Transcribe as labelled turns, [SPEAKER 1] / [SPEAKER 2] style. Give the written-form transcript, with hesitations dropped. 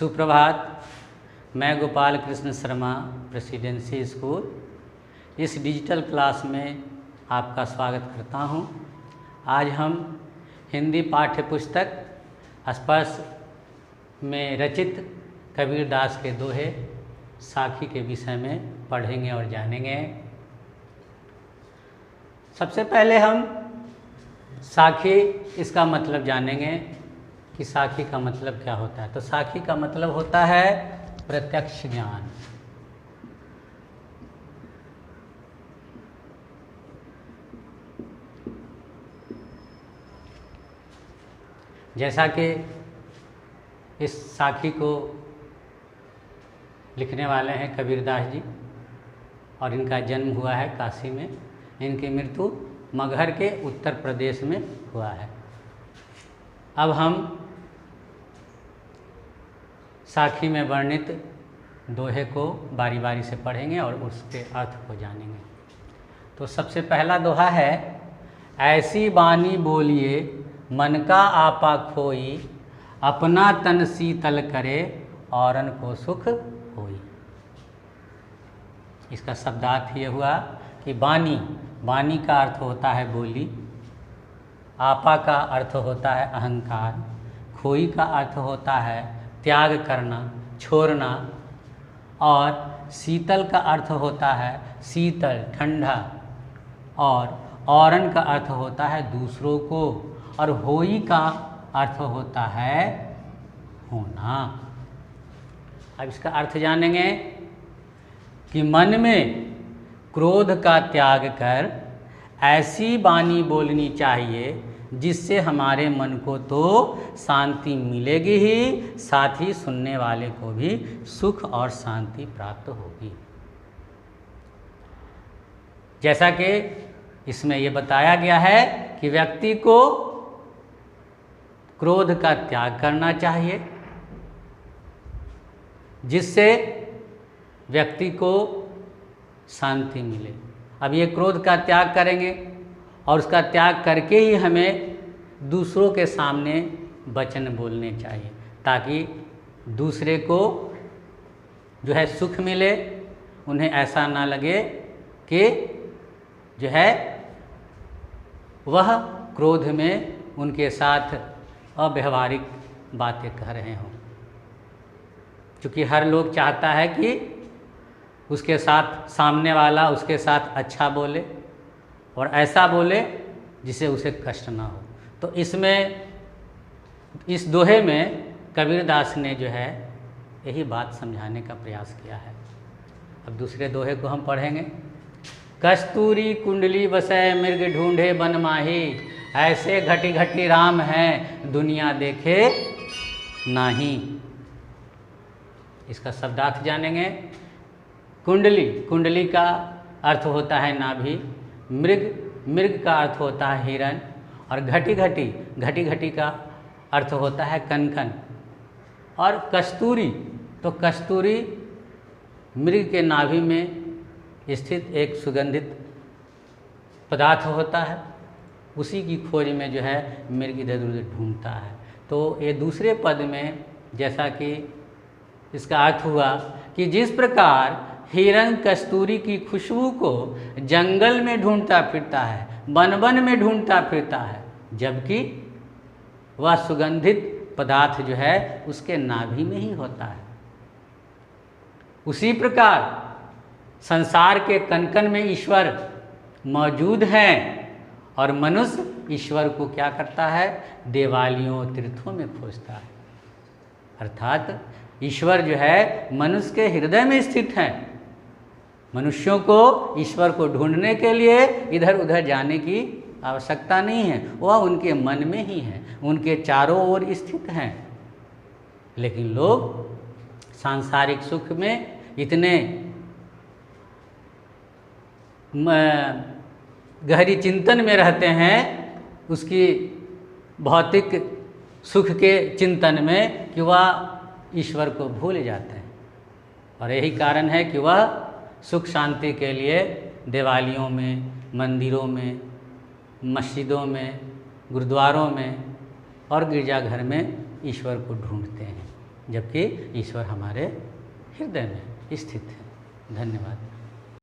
[SPEAKER 1] सुप्रभात। मैं Gopal Krishna Sharma presidency school इस डिजिटल क्लास में आपका स्वागत करता हूं। आज हम हिंदी पाठ्य पुस्तक स्पर्श में रचित कबीरदास के दोहे साखी के विषय में पढ़ेंगे और जानेंगे। सबसे पहले हम साखी इसका मतलब जानेंगे कि साखी का मतलब क्या होता है। तो साखी का मतलब होता है प्रत्यक्ष ज्ञान। जैसा कि इस साखी को लिखने वाले हैं कबीरदास जी और इनका जन्म हुआ है काशी में। इनकी मृत्यु मगहर के उत्तर प्रदेश में हुआ है। अब हम साखी में वर्णित दोहे को बारी बारी से पढ़ेंगे और उसके अर्थ को जानेंगे। तो सबसे पहला दोहा है, ऐसी बानी बोलिए मन का आपा खोई, अपना तन शीतल करे औरन को सुख होई। इसका शब्दार्थ ये हुआ कि बानी का अर्थ होता है बोली, आपा का अर्थ होता है अहंकार, खोई का अर्थ होता है त्याग करना, छोड़ना, और शीतल का अर्थ होता है शीतल ठंडा, और औरन का अर्थ होता है दूसरों को, और होई का अर्थ होता है होना। अब इसका अर्थ जानेंगे कि मन में क्रोध का त्याग कर ऐसी वाणी बोलनी चाहिए जिससे हमारे मन को तो शांति मिलेगी ही, साथ ही सुनने वाले को भी सुख और शांति प्राप्त होगी। जैसा कि इसमें ये बताया गया है कि व्यक्ति को क्रोध का त्याग करना चाहिए जिससे व्यक्ति को शांति मिले। अब ये क्रोध का त्याग करेंगे और उसका त्याग करके ही हमें दूसरों के सामने वचन बोलने चाहिए ताकि दूसरे को जो है सुख मिले, उन्हें ऐसा ना लगे कि जो है वह क्रोध में उनके साथ अव्यवहारिक बातें कह रहे हों। क्योंकि हर लोग चाहता है कि उसके साथ सामने वाला उसके साथ अच्छा बोले और ऐसा बोले जिससे उसे कष्ट ना हो। तो इसमें इस दोहे में कबीरदास ने जो है यही बात समझाने का प्रयास किया है। अब दूसरे दोहे को हम पढ़ेंगे। कस्तूरी कुंडली बसै मृग ढूंढे बन माही, ऐसे घटी घटी राम हैं दुनिया देखे नाही। इसका शब्दार्थ जानेंगे। कुंडली का अर्थ होता है नाभि, मृग का अर्थ होता है हिरण, और घटी घटी का अर्थ होता है कनकन, और कस्तूरी मृग के नाभि में स्थित एक सुगंधित पदार्थ होता है। उसी की खोज में जो है मृग इधर उधर ढूंढता है। तो ये दूसरे पद में जैसा कि इसका अर्थ हुआ कि जिस प्रकार हिरण कस्तूरी की खुशबू को जंगल में ढूंढता फिरता है, वन में ढूंढता फिरता है, जबकि वह सुगंधित पदार्थ जो है उसके नाभि में ही होता है। उसी प्रकार संसार के कण में ईश्वर मौजूद हैं और मनुष्य ईश्वर को क्या करता है, देवालयों तीर्थों में खोजता है। अर्थात ईश्वर जो है मनुष्य के हृदय में स्थित है। मनुष्यों को ईश्वर को ढूंढने के लिए इधर उधर जाने की आवश्यकता नहीं है, वह उनके मन में ही है, उनके चारों ओर स्थित हैं। लेकिन लोग सांसारिक सुख में इतने गहरी चिंतन में रहते हैं, उसकी भौतिक सुख के चिंतन में, कि वह ईश्वर को भूल जाते हैं। और यही कारण है कि वह सुख शांति के लिए देवालयों में, मंदिरों में, मस्जिदों में, गुरुद्वारों में और गिरजाघर में ईश्वर को ढूंढते हैं। जबकि ईश्वर हमारे हृदय में स्थित है। धन्यवाद।